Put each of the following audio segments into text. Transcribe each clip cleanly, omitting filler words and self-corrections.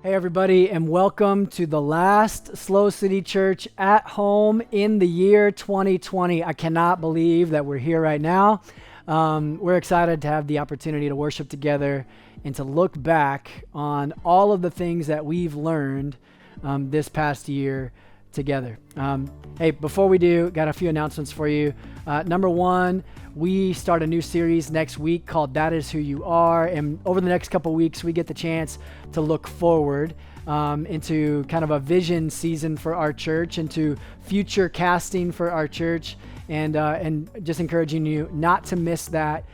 Hey everybody, and welcome to the last SLO City Church at home in the year 2020. I cannot believe that we're here right now. We're excited to have the opportunity to worship together and to look back on all of the things that we've learned this past year together. Hey, before we do, got a few announcements for you. Number one, we start a new series next week called That Is Who You Are. And over the next couple weeks, we get the chance to look forward into kind of a vision season for our church, into future casting for our church, and just encouraging you not to miss that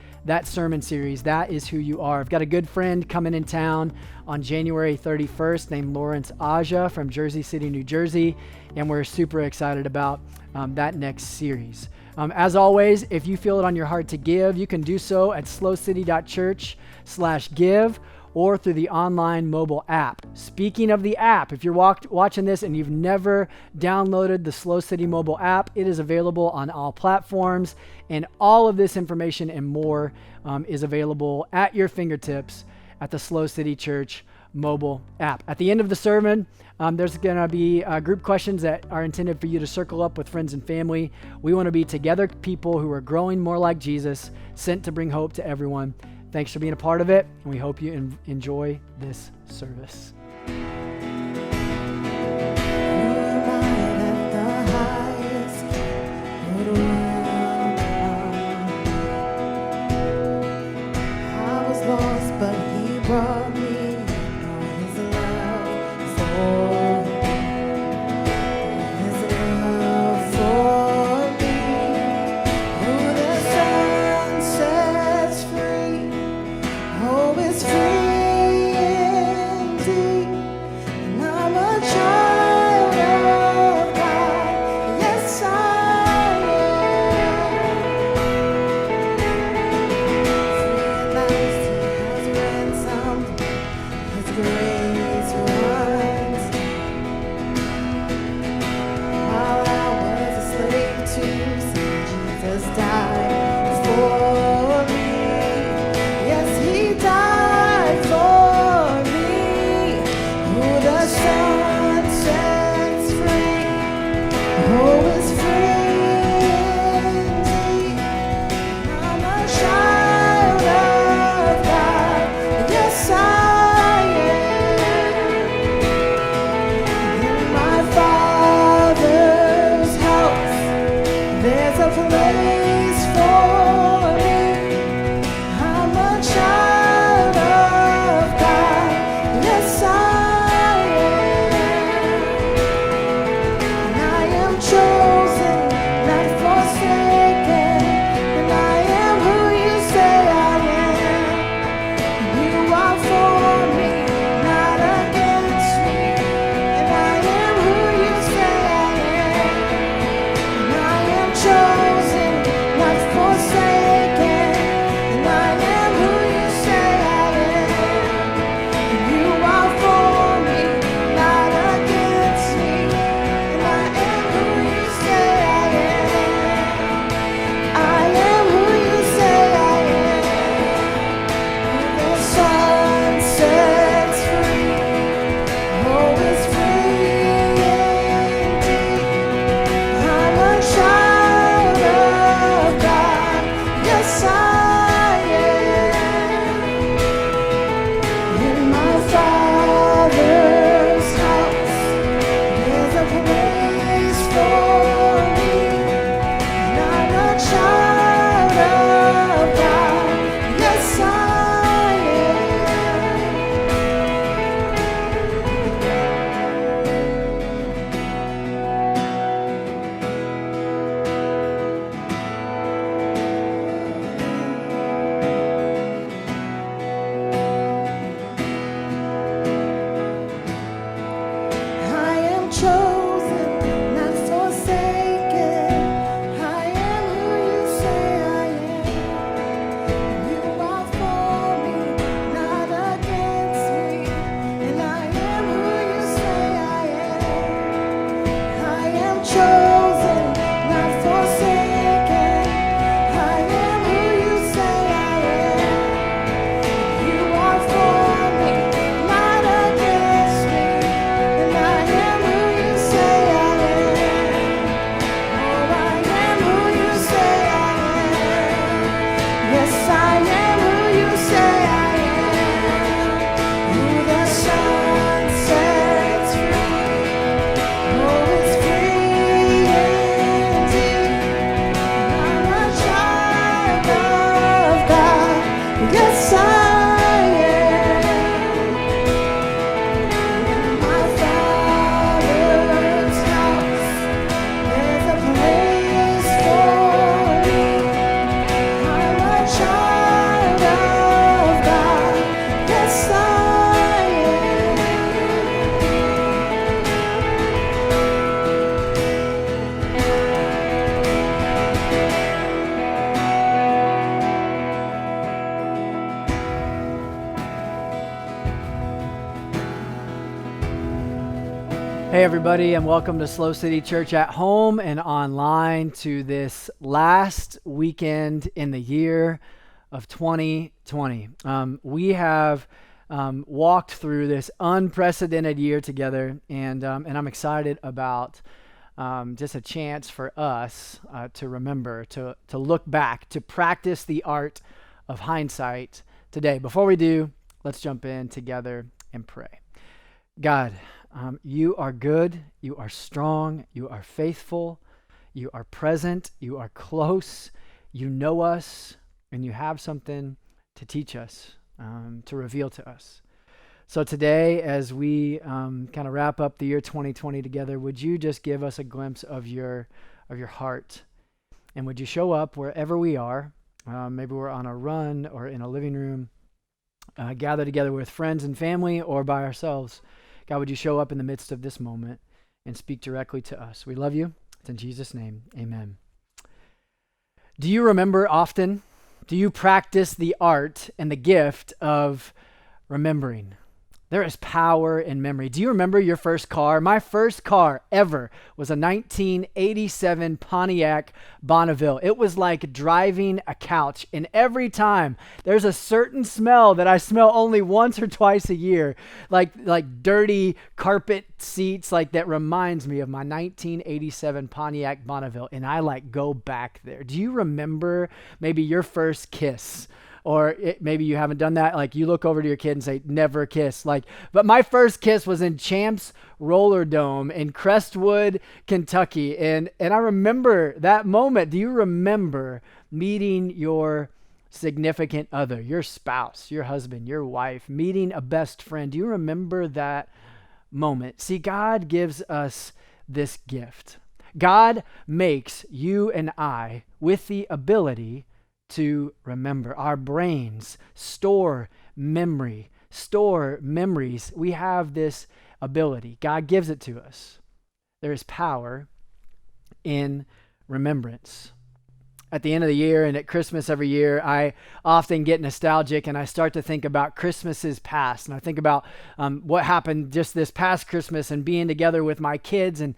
sermon series, That Is Who You Are. I've got a good friend coming in town on January 31st named Lawrence Aja from Jersey City, New Jersey, and we're super excited about that next series. As always, if you feel it on your heart to give, you can do so at slocity.church/give or through the online mobile app. Speaking of the app, if you're watching this and you've never downloaded the SLO City mobile app, it is available on all platforms, and all of this information and more is available at your fingertips at the SLO City Church mobile app. At the end of the sermon, there's going to be group questions that are intended for you to circle up with friends and family. We want to be together people who are growing more like Jesus, sent to bring hope to everyone. Thanks for being a part of it, and we hope you enjoy this service. I was lost, but he brought me. Hey everybody, and welcome to SLO City Church at home and online to this last weekend in the year of 2020. We have walked through this unprecedented year together, and I'm excited about just a chance for us to remember, to look back, to practice the art of hindsight today. Before we do, let's jump in together and pray. God, you are good, you are strong, you are faithful, you are present, you are close, you know us, and you have something to teach us, to reveal to us. So today, as we kind of wrap up the year 2020 together, would you just give us a glimpse of your heart? And would you show up wherever we are? Maybe we're on a run or in a living room, gather together with friends and family or by ourselves. God, would you show up in the midst of this moment and speak directly to us? We love you. It's in Jesus' name, amen. Do you remember often? Do you practice the art and the gift of remembering? There is power in memory. Do you remember your first car? My first car ever was a 1987 Pontiac Bonneville. It was like driving a couch. And every time there's a certain smell that I smell only once or twice a year, like dirty carpet seats, like that reminds me of my 1987 Pontiac Bonneville. And I go back there. Do you remember maybe your first kiss? Or maybe you haven't done that. Like you look over to your kid and say, never kiss. But my first kiss was in Champs Roller Dome in Crestwood, Kentucky. And I remember that moment. Do you remember meeting your significant other, your spouse, your husband, your wife, meeting a best friend? Do you remember that moment? See, God gives us this gift. God makes you and I with the ability to remember. Our brains store memories. We have this ability. God gives it to us. There is power in remembrance. At the end of the year and at Christmas every year, I often get nostalgic and I start to think about Christmases past. And I think about what happened just this past Christmas and being together with my kids and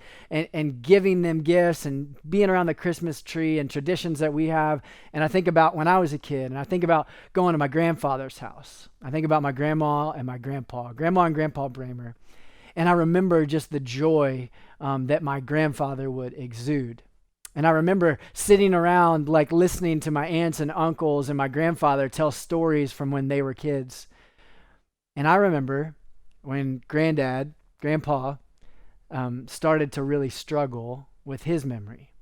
giving them gifts and being around the Christmas tree and traditions that we have. And I think about when I was a kid, and I think about going to my grandfather's house. I think about my grandma and my grandpa, Grandma and Grandpa Bramer. And I remember just the joy that my grandfather would exude. And I remember sitting around listening to my aunts and uncles and my grandfather tell stories from when they were kids. And I remember when Grandpa, started to really struggle with his memory,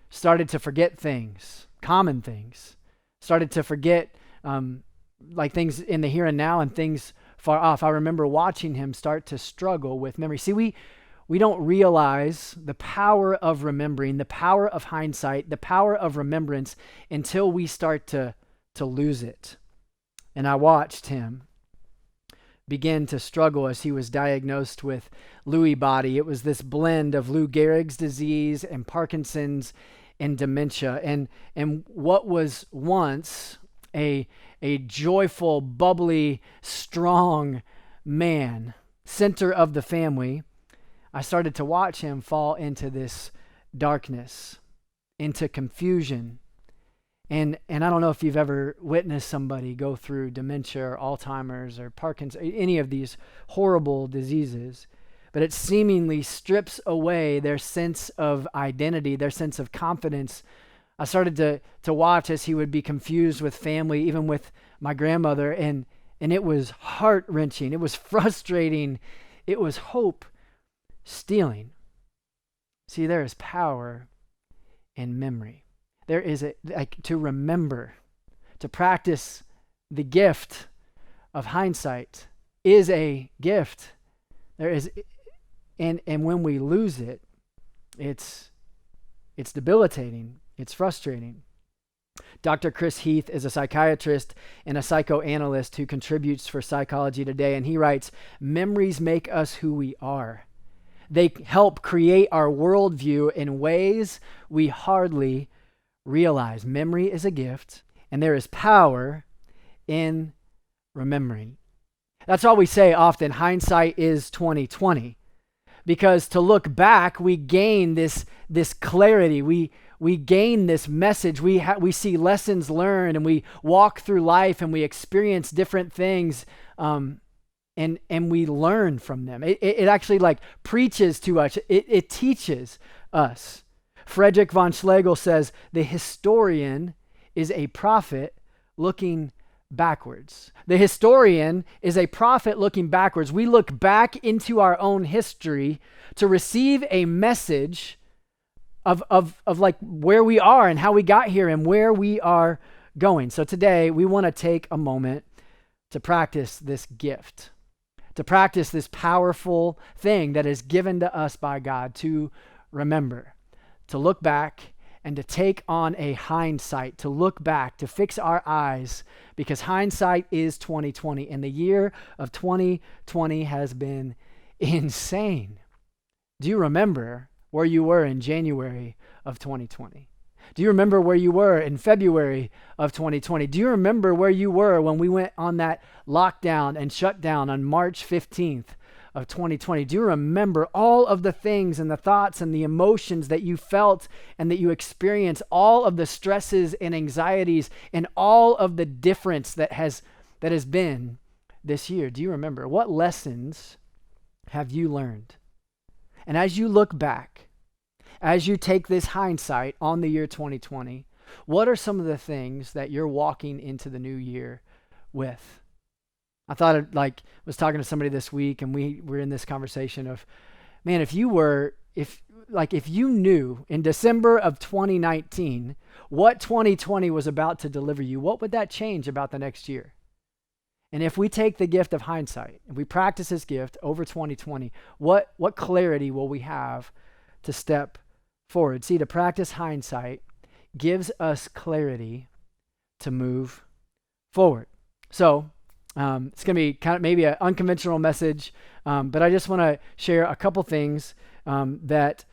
started to forget things, common things, started to forget things in the here and now and things far off. I remember watching him start to struggle with memory. See, we don't realize the power of remembering, the power of hindsight, the power of remembrance until we start to lose it. And I watched him begin to struggle as he was diagnosed with Lewy body. It was this blend of Lou Gehrig's disease and Parkinson's and dementia. And what was once a joyful, bubbly, strong man, center of the family, I started to watch him fall into this darkness, into confusion. And I don't know if you've ever witnessed somebody go through dementia or Alzheimer's or Parkinson's, any of these horrible diseases, but it seemingly strips away their sense of identity, their sense of confidence. I started to watch as he would be confused with family, even with my grandmother, and it was heart-wrenching. It was frustrating. It was hope stealing. See, there is power in memory. There is to remember, to practice the gift of hindsight is a gift. There is, and when we lose it, it's debilitating. It's frustrating. Dr. Chris Heath is a psychiatrist and a psychoanalyst who contributes for Psychology Today, and he writes, "Memories make us who we are. They help create our worldview in ways we hardly realize." Memory is a gift, and there is power in remembering. That's all we say often. Hindsight is 2020. because to look back, we gain this clarity. We gain this message. We see lessons learned, and we walk through life, and we experience different things, and we learn from them. It actually like preaches to us. It teaches us. Friedrich von Schlegel says, the historian is a prophet looking backwards. The historian is a prophet looking backwards. We look back into our own history to receive a message of like where we are and how we got here and where we are going. So today we want to take a moment to practice this gift, to practice this powerful thing that is given to us by God, to remember, to look back and to take on a hindsight, to look back, to fix our eyes, because hindsight is 2020, and the year of 2020 has been insane. Do you remember where you were in January of 2020? Do you remember where you were in February of 2020? Do you remember where you were when we went on that lockdown and shut down on March 15th of 2020? Do you remember all of the things and the thoughts and the emotions that you felt and that you experienced, all of the stresses and anxieties and all of the difference that has been this year? Do you remember? What lessons have you learned? And as you look back, as you take this hindsight on the year 2020, what are some of the things that you're walking into the new year with? I thought it was talking to somebody this week, and we were in this conversation of, man, if you knew in December of 2019 what 2020 was about to deliver you, what would that change about the next year? And if we take the gift of hindsight, if we practice this gift over 2020, what clarity will we have to step forward? See, to practice hindsight gives us clarity to move forward. So, it's going to be kind of maybe an unconventional message, but I just want to share a couple things that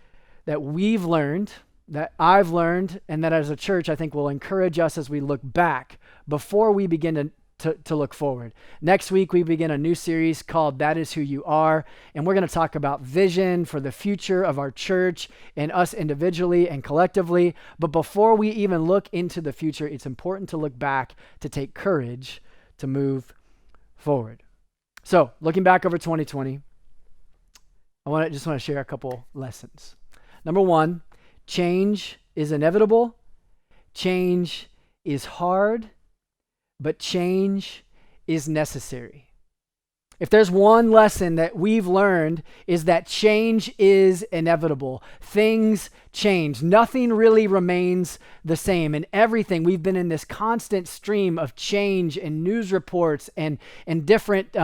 we've learned, that I've learned, and that as a church I think will encourage us as we look back before we begin to look forward. Next week we begin a new series called That Is Who You Are, and we're going to talk about vision for the future of our church and us individually and collectively. But before we even look into the future, it's important to look back, to take courage to move forward. So, looking back over 2020, I just want to share a couple lessons. Number one, change is inevitable. Change is hard, but change is necessary. If there's one lesson that we've learned, is that change is inevitable. Things change. Nothing really remains the same. And everything, we've been in this constant stream of change and news reports and different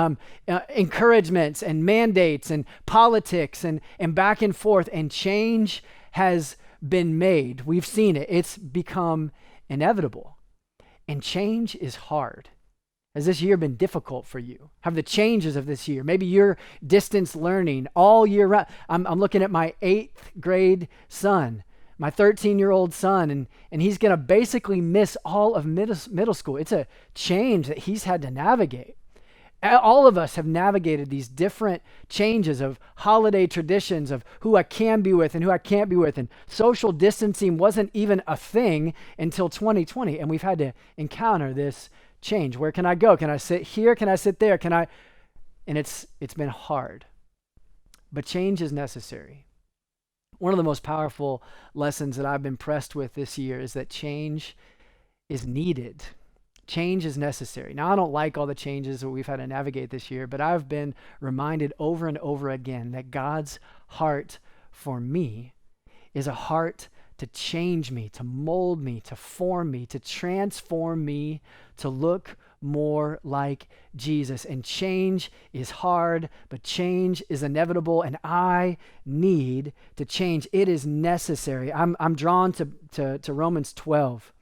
encouragements and mandates and politics and back and forth. And change has been made. We've seen it. It's become inevitable. And change is hard. Has this year been difficult for you? Have the changes of this year, maybe you're distance learning all year round. I'm looking at my 8th grade son, my 13-year-old son, and he's going to basically miss all of middle school. It's a change that he's had to navigate. All of us have navigated these different changes of holiday traditions of who I can be with and who I can't be with. And social distancing wasn't even a thing until 2020. And we've had to encounter this change. Where can I go? Can I sit here? Can I sit there? And it's been hard. But change is necessary. One of the most powerful lessons that I've been pressed with this year is that change is needed. Change is necessary. Now, I don't like all the changes that we've had to navigate this year, but I've been reminded over and over again that God's heart for me is a heart to change me, to mold me, to form me, to transform me, to look more like Jesus. And change is hard, but change is inevitable, and I need to change. It is necessary. I'm drawn to Romans 12,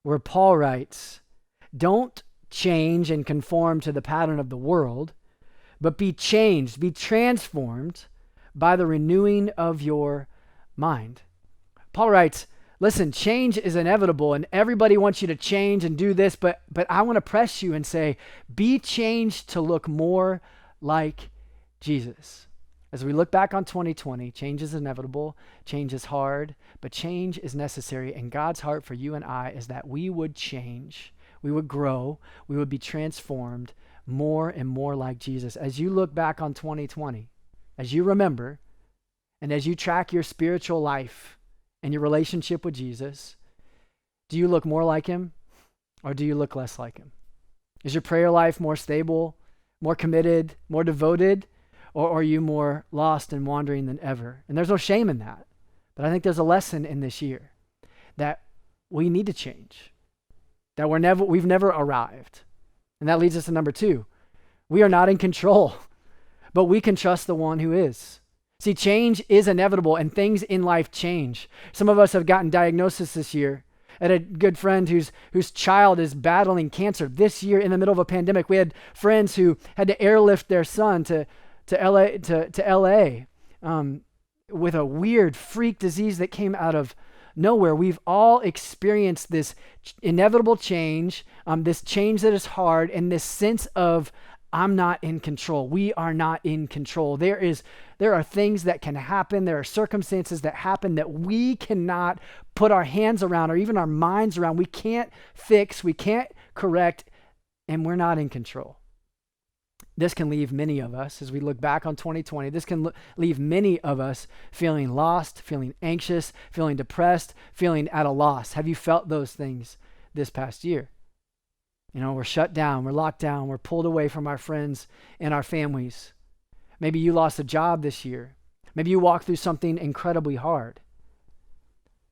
where Paul writes, "Don't change and conform to the pattern of the world, but be changed, be transformed by the renewing of your mind." Paul writes, listen, change is inevitable, and everybody wants you to change and do this, but I want to press you and say, be changed to look more like Jesus. As we look back on 2020, change is inevitable, change is hard, but change is necessary. And God's heart for you and I is that we would change, we would grow, we would be transformed more and more like Jesus. As you look back on 2020, as you remember, and as you track your spiritual life and your relationship with Jesus, do you look more like him or do you look less like him? Is your prayer life more stable, more committed, more devoted? Or are you more lost and wandering than ever? And there's no shame in that. But I think there's a lesson in this year that we need to change, that we've never arrived. And that leads us to number 2. We are not in control, but we can trust the one who is. See, change is inevitable and things in life change. Some of us have gotten diagnosis this year. I had a good friend whose child is battling cancer this year in the middle of a pandemic. We had friends who had to airlift their son to LA with a weird freak disease that came out of nowhere. We've all experienced this inevitable change, this change that is hard, and this sense of I'm not in control. We are not in control. There are things that can happen. There are circumstances that happen that we cannot put our hands around or even our minds around. We can't fix, we can't correct, and we're not in control. This can leave many of us, as we look back on 2020, this can leave many of us feeling lost, feeling anxious, feeling depressed, feeling at a loss. Have you felt those things this past year? You know, we're shut down, we're locked down, we're pulled away from our friends and our families. Maybe you lost a job this year. Maybe you walked through something incredibly hard.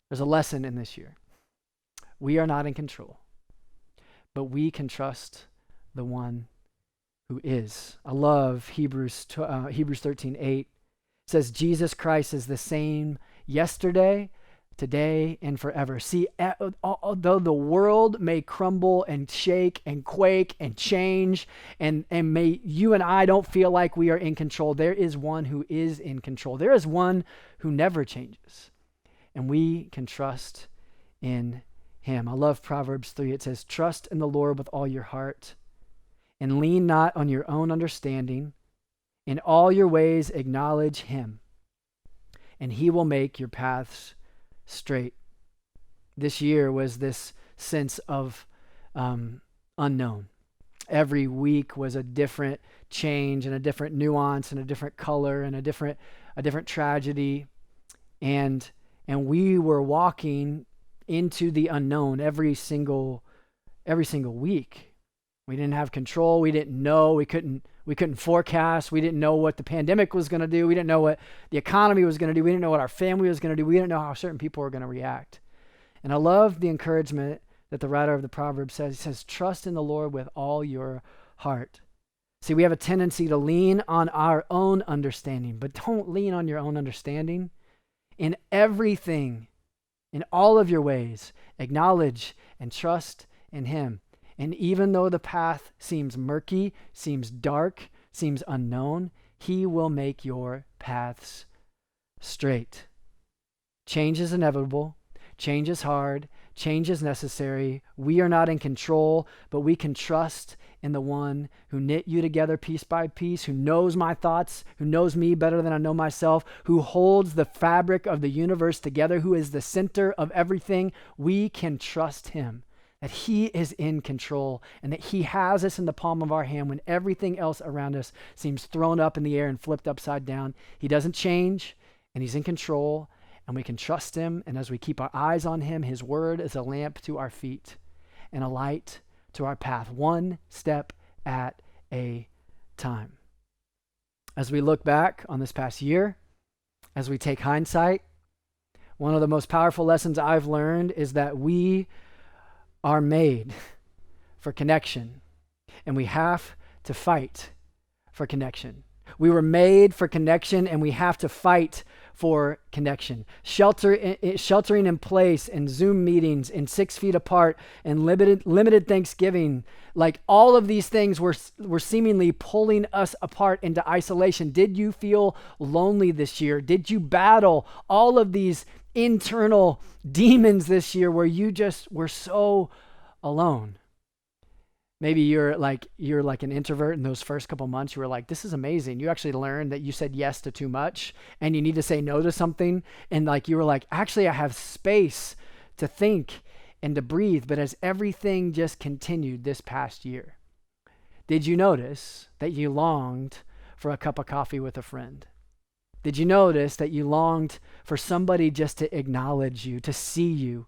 There's a lesson in this year. We are not in control, but we can trust the one who is. I love Hebrews 13:8. It says Jesus Christ is the same yesterday, today, and forever. See, although the world may crumble and shake and quake and change, and may you and I don't feel like we are in control, there is one who is in control. There is one who never changes, and we can trust in him. I love Proverbs 3. It says, trust in the Lord with all your heart and lean not on your own understanding. In all your ways acknowledge him, and he will make your paths straight. This year was this sense of unknown. Every week was a different change and a different nuance and a different color and a different tragedy. And we were walking into the unknown every single week. We didn't have control. We didn't know. We couldn't forecast. We didn't know what the pandemic was going to do. We didn't know what the economy was going to do. We didn't know what our family was going to do. We didn't know how certain people were going to react. And I love the encouragement that the writer of the Proverbs says. He says, trust in the Lord with all your heart. See, we have a tendency to lean on our own understanding, but don't lean on your own understanding. In everything, in all of your ways, acknowledge and trust in him. And even though the path seems murky, seems dark, seems unknown, he will make your paths straight. Change is inevitable. Change is hard. Change is necessary. We are not in control, but we can trust in the one who knit you together piece by piece, who knows my thoughts, who knows me better than I know myself, who holds the fabric of the universe together, who is the center of everything. We can trust him, that he is in control and that he has us in the palm of our hand when everything else around us seems thrown up in the air and flipped upside down. He doesn't change, and he's in control, and we can trust him. And as we keep our eyes on him, his word is a lamp to our feet and a light to our path, one step at a time. As we look back on this past year, as we take hindsight, one of the most powerful lessons I've learned is that we are made for connection, and we have to fight for connection. We were made for connection, and we have to fight for connection. Sheltering in place, and Zoom meetings, and 6 feet apart, and limited Thanksgiving, like all of these things were seemingly pulling us apart into isolation. Did you feel lonely this year? Did you battle all of these internal demons this year where you just were so alone? Maybe you're like an introvert in those first couple months. You were like, this is amazing. You actually learned that you said yes to too much and you need to say no to something. And like you were like, actually, I have space to think and to breathe. But as everything just continued this past year, did you notice that you longed for a cup of coffee with a friend? Did you notice that you longed for somebody just to acknowledge you, to see you,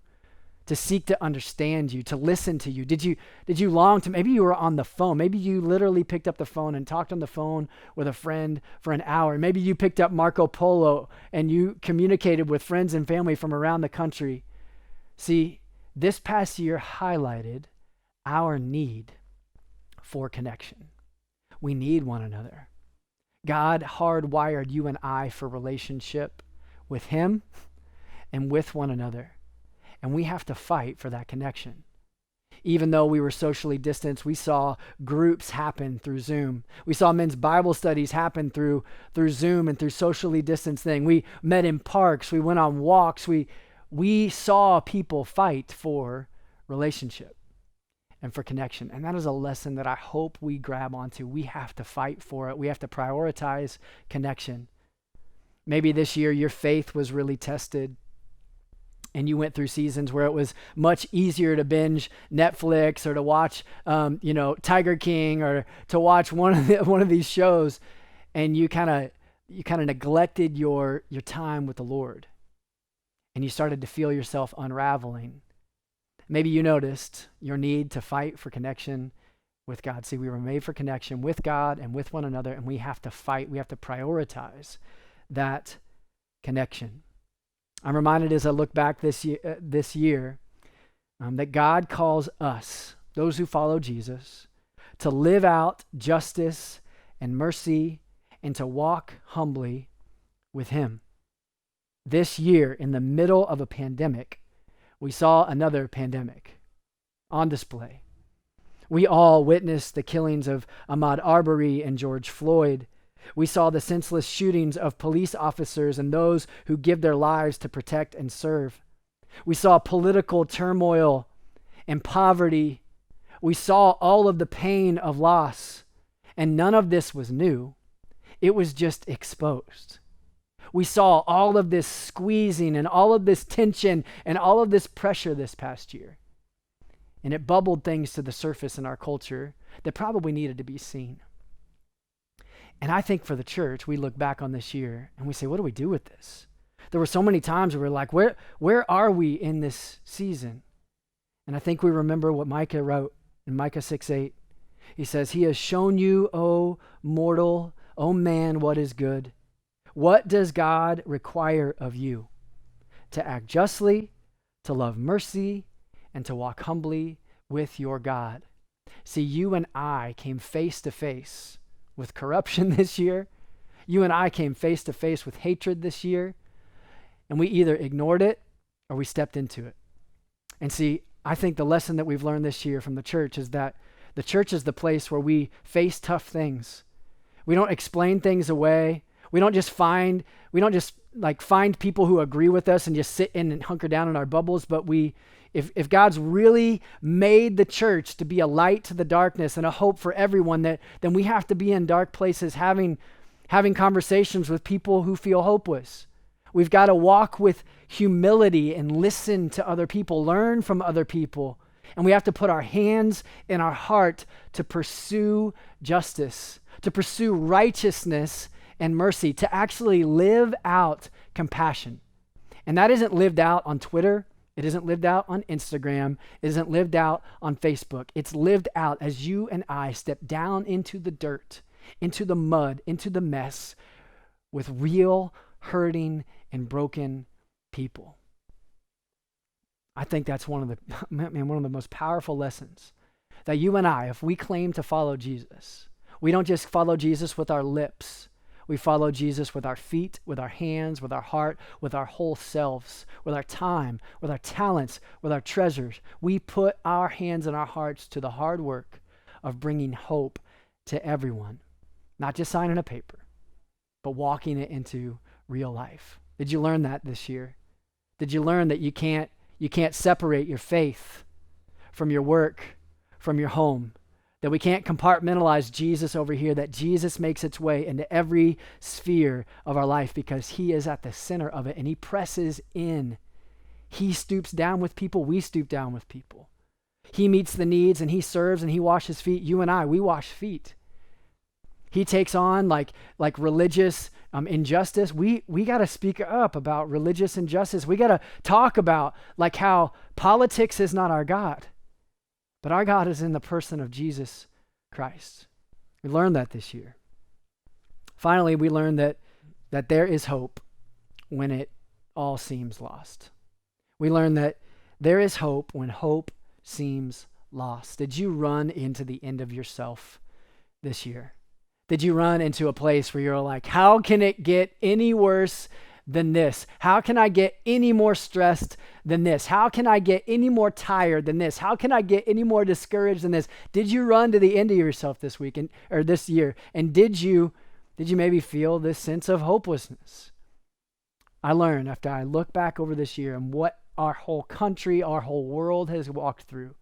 to seek to understand you, to listen to you? Did you long to, maybe you were on the phone. Maybe you literally picked up the phone and talked on the phone with a friend for an hour. Maybe you picked up Marco Polo and you communicated with friends and family from around the country. See, this past year highlighted our need for connection. We need one another. God hardwired you and I for relationship with him and with one another. And we have to fight for that connection. Even though we were socially distanced, we saw groups happen through Zoom. We saw men's Bible studies happen through Zoom and through socially distanced thing. We met in parks. We went on walks. We saw people fight for relationship and for connection. And that is a lesson that I hope we grab onto. We have to fight for it. We have to prioritize connection. Maybe this year your faith was really tested and you went through seasons where it was much easier to binge Netflix or to watch, Tiger King or to watch one of these shows, and you kind of neglected your time with the Lord, and you started to feel yourself unraveling. Maybe you noticed your need to fight for connection with God. See, we were made for connection with God and with one another, and we have to fight. We have to prioritize that connection. I'm reminded as I look back this year that God calls us, those who follow Jesus, to live out justice and mercy and to walk humbly with him. This year, in the middle of a pandemic, we saw another pandemic on display. We all witnessed the killings of Ahmaud Arbery and George Floyd. We saw the senseless shootings of police officers and those who give their lives to protect and serve. We saw political turmoil and poverty. We saw all of the pain of loss, and none of this was new. It was just exposed. We saw all of this squeezing and all of this tension and all of this pressure this past year. And it bubbled things to the surface in our culture that probably needed to be seen. And I think for the church, we look back on this year and we say, what do we do with this? There were so many times where we're like, where are we in this season? And I think we remember what Micah wrote in Micah 6:8. He says, he has shown you, O mortal, O man, what is good. What does God require of you? To act justly, to love mercy, and to walk humbly with your God. See, you and I came face to face with corruption this year. You and I came face to face with hatred this year, and we either ignored it or we stepped into it. And see, I think the lesson that we've learned this year from the church is that the church is the place where we face tough things. We don't explain things away. We don't just find people who agree with us and just sit in and hunker down in our bubbles, but if God's really made the church to be a light to the darkness and a hope for everyone, then we have to be in dark places having conversations with people who feel hopeless. We've got to walk with humility and listen to other people, learn from other people. And we have to put our hands in our heart to pursue justice, to pursue righteousness and mercy, to actually live out compassion. And that isn't lived out on Twitter. It isn't lived out on Instagram. It isn't lived out on Facebook. It's lived out as you and I step down into the dirt, into the mud, into the mess with real hurting and broken people. I think that's one of the most powerful lessons that you and I, if we claim to follow Jesus, we don't just follow Jesus with our lips. We follow Jesus with our feet, with our hands, with our heart, with our whole selves, with our time, with our talents, with our treasures. We put our hands and our hearts to the hard work of bringing hope to everyone, not just signing a paper, but walking it into real life. Did you learn that this year? Did you learn that you can't separate your faith from your work, from your home, that we can't compartmentalize Jesus over here, that Jesus makes its way into every sphere of our life because he is at the center of it and he presses in. He stoops down with people, we stoop down with people. He meets the needs and he serves and he washes feet. You and I, we wash feet. He takes on like religious injustice. We got to speak up about religious injustice. We got to talk about like how politics is not our God, but our God is in the person of Jesus Christ. We learned that this year. Finally, we learned that there is hope when it all seems lost. We learned that there is hope when hope seems lost. Did you run into the end of yourself this year? Did you run into a place where you're like, how can it get any worse than this? How can I get any more stressed than this? How can I get any more tired than this? How can I get any more discouraged than this? Did you run to the end of yourself this week or this year? And did you maybe feel this sense of hopelessness? I learned after I look back over this year and what our whole country, our whole world has walked through,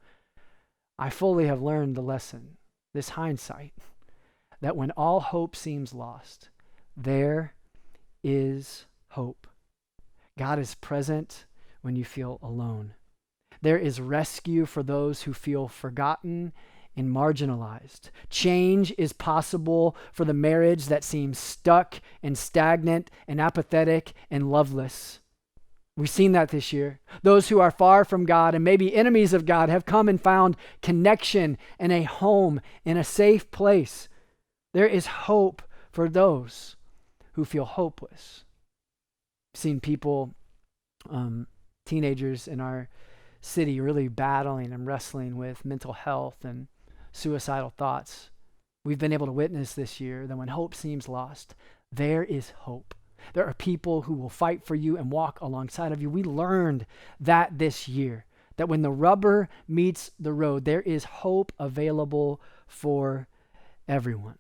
I fully have learned the lesson, this hindsight, that when all hope seems lost, there is hope. God is present when you feel alone. There is rescue for those who feel forgotten and marginalized. Change is possible for the marriage that seems stuck and stagnant and apathetic and loveless. We've seen that this year. Those who are far from God and maybe enemies of God have come and found connection and a home in a safe place. There is hope for those who feel hopeless. I've seen people, teenagers in our city really battling and wrestling with mental health and suicidal thoughts. We've been able to witness this year that when hope seems lost, there is hope. There are people who will fight for you and walk alongside of you. We learned that this year, that when the rubber meets the road, there is hope available for everyone.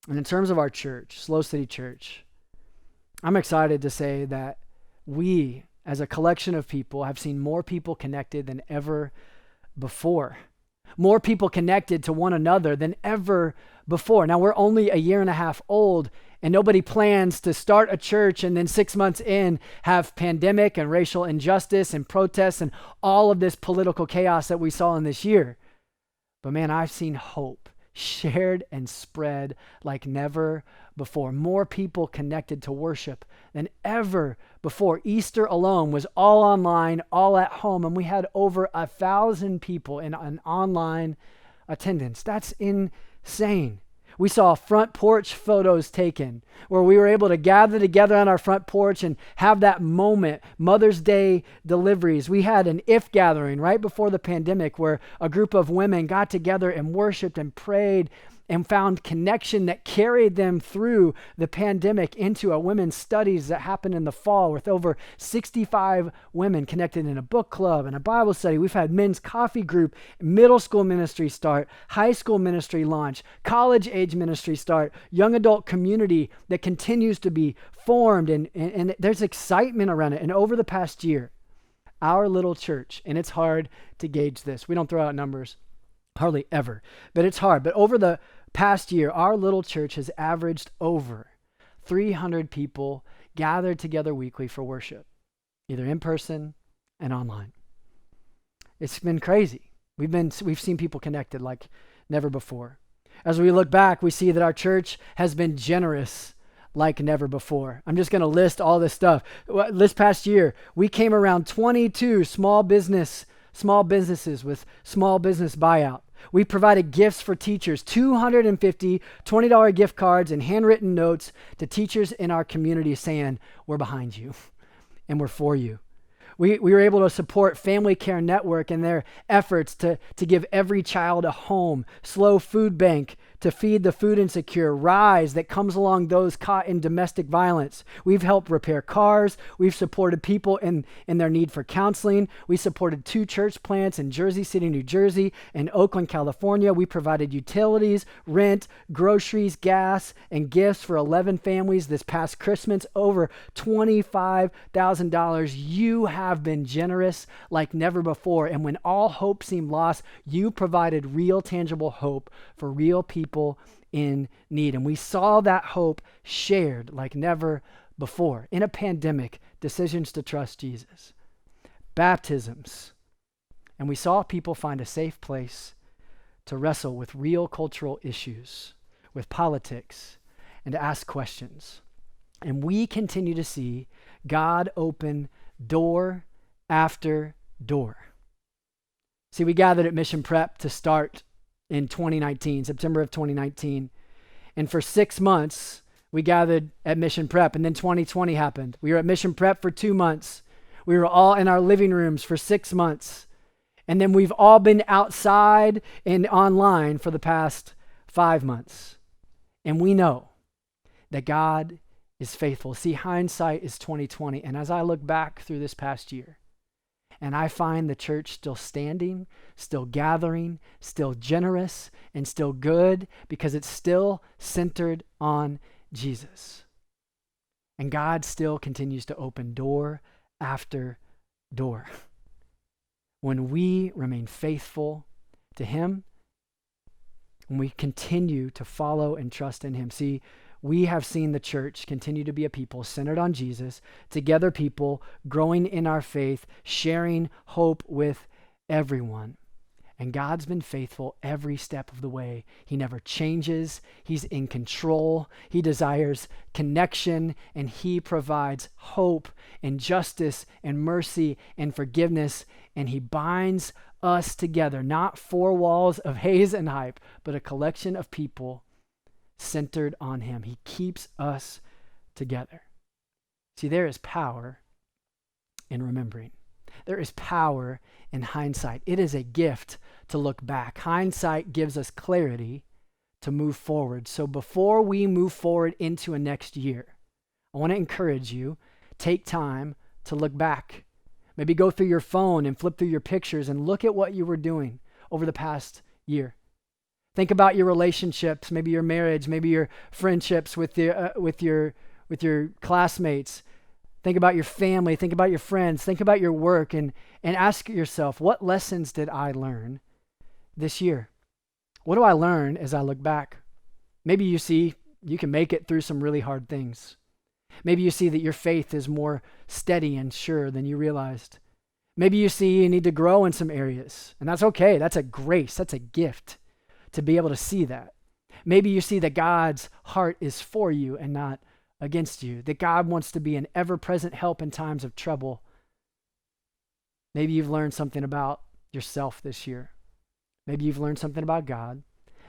And in terms of our church, SLO City Church, I'm excited to say that we, as a collection of people, have seen more people connected than ever before. More people connected to one another than ever before. Now, we're only a year and a half old, and nobody plans to start a church and then 6 months in have pandemic and racial injustice and protests and all of this political chaos that we saw in this year. But man, I've seen hope shared and spread like never before. More people connected to worship than ever before. Easter alone was all online, all at home, and we had over 1,000 people in an online attendance. That's insane. We saw front porch photos taken where we were able to gather together on our front porch and have that moment, Mother's Day deliveries. We had an IF gathering right before the pandemic where a group of women got together and worshiped and prayed and found connection that carried them through the pandemic into a women's studies that happened in the fall with over 65 women connected in a book club and a Bible study. We've had men's coffee group, middle school ministry start, high school ministry launch, college age ministry start, young adult community that continues to be formed, and there's excitement around it. And over the past year, our little church, and it's hard to gauge this. We don't throw out numbers hardly ever, but it's hard. But over the past year, our little church has averaged over 300 people gathered together weekly for worship, either in person and online. It's been crazy. We've seen people connected like never before. As we look back, we see that our church has been generous like never before. I'm just going to list all this stuff. This past year, we came around 22 small businesses with small business buyout. We provided gifts for teachers, 250 $20 gift cards and handwritten notes to teachers in our community saying, we're behind you and we're for you. We were able to support Family Care Network and their efforts to give every child a home, SLO Food Bank to feed the food insecure, Rise that comes along those caught in domestic violence. We've helped repair cars. We've supported people in their need for counseling. We supported 2 church plants in Jersey City, New Jersey, and Oakland, California. We provided utilities, rent, groceries, gas, and gifts for 11 families this past Christmas, over $25,000. You have been generous like never before. And when all hope seemed lost, you provided real, tangible hope for real people in need. And we saw that hope shared like never before. In a pandemic, decisions to trust Jesus, baptisms, and we saw people find a safe place to wrestle with real cultural issues, with politics, and to ask questions. And we continue to see God open door after door. See, we gathered at Mission Prep to start in 2019, September of 2019. And for 6 months, we gathered at Mission Prep. And then 2020 happened. We were at Mission Prep for 2 months. We were all in our living rooms for 6 months. And then we've all been outside and online for the past 5 months. And we know that God is faithful. See, hindsight is 2020. And as I look back through this past year, and I find the church still standing, still gathering, still generous, and still good because it's still centered on Jesus. And God still continues to open door after door. When we remain faithful to Him, when we continue to follow and trust in Him. See, we have seen the church continue to be a people centered on Jesus, together people growing in our faith, sharing hope with everyone. And God's been faithful every step of the way. He never changes. He's in control. He desires connection, and He provides hope and justice and mercy and forgiveness. And He binds us together, not 4 walls of haze and hype, but a collection of people centered on Him. He keeps us together. See, there is power in remembering. There is power in hindsight. It is a gift to look back. Hindsight gives us clarity to move forward. So before we move forward into a next year, I want to encourage you, take time to look back. Maybe go through your phone and flip through your pictures and look at what you were doing over the past year. Think about your relationships, maybe your marriage, maybe your friendships with your classmates. Think about your family, think about your friends, think about your work, and ask yourself, what lessons did I learn this year? What do I learn as I look back? Maybe you see you can make it through some really hard things. Maybe you see that your faith is more steady and sure than you realized. Maybe you see you need to grow in some areas, and that's okay. That's a grace. That's a gift to be able to see that. Maybe you see that God's heart is for you and not against you, that God wants to be an ever-present help in times of trouble. Maybe you've learned something about yourself this year. Maybe you've learned something about God.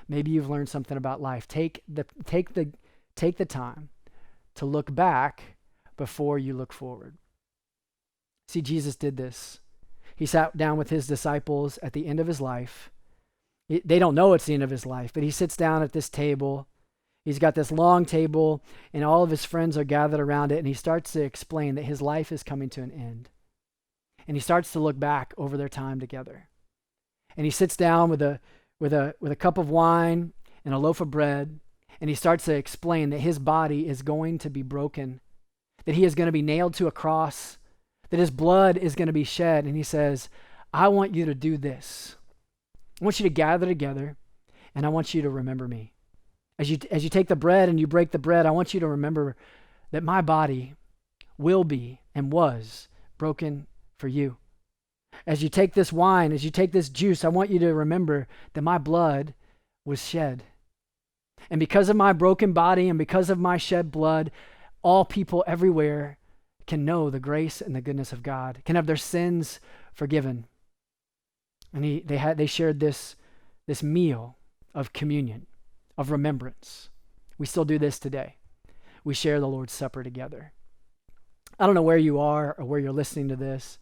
Maybe you've learned something about life. Take the time to look back before you look forward. See, Jesus did this. He sat down with His disciples at the end of His life. They don't know it's the end of His life, but He sits down at this table. He's got this long table, and all of His friends are gathered around it, and He starts to explain that His life is coming to an end. And He starts to look back over their time together. And He sits down with a cup of wine and a loaf of bread, and He starts to explain that His body is going to be broken, that He is going to be nailed to a cross, that His blood is going to be shed. And He says, I want you to do this. I want you to gather together, and I want you to remember me. As you take the bread and you break the bread, I want you to remember that my body will be and was broken for you. As you take this wine, as you take this juice, I want you to remember that my blood was shed. And because of my broken body and because of my shed blood, all people everywhere can know the grace and the goodness of God, can have their sins forgiven. And they shared this meal of communion, of remembrance. We still do this today. We share the Lord's Supper together. I don't know where you are or where you're listening to this,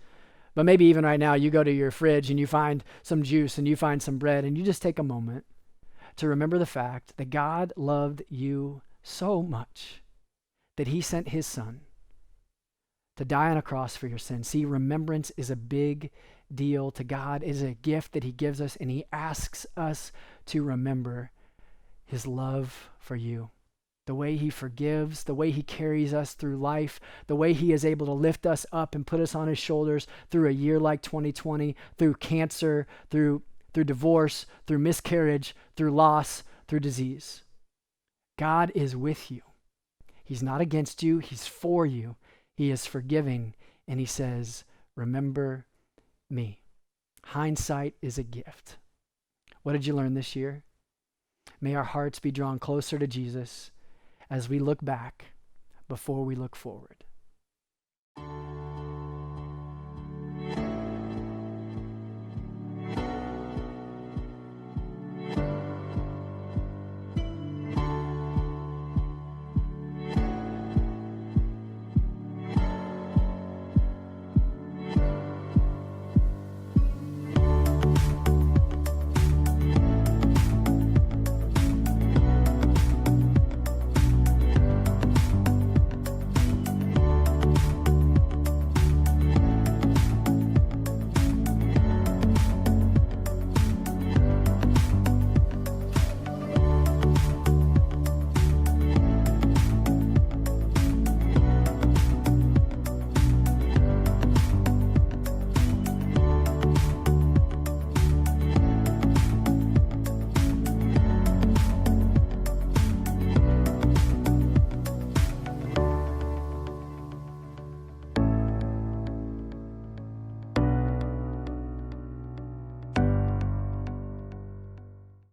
but maybe even right now you go to your fridge and you find some juice and you find some bread and you just take a moment to remember the fact that God loved you so much that he sent his son to die on a cross for your sins. See, remembrance is a big deal to God. It is a gift that he gives us, and he asks us to remember his love for you. The way he forgives, the way he carries us through life, the way he is able to lift us up and put us on his shoulders through a year like 2020, through cancer, through divorce, through miscarriage, through loss, through disease. God is with you. He's not against you. He's for you. He is forgiving, and he says, remember me. Hindsight is a gift. What did you learn this year? May our hearts be drawn closer to Jesus as we look back before we look forward.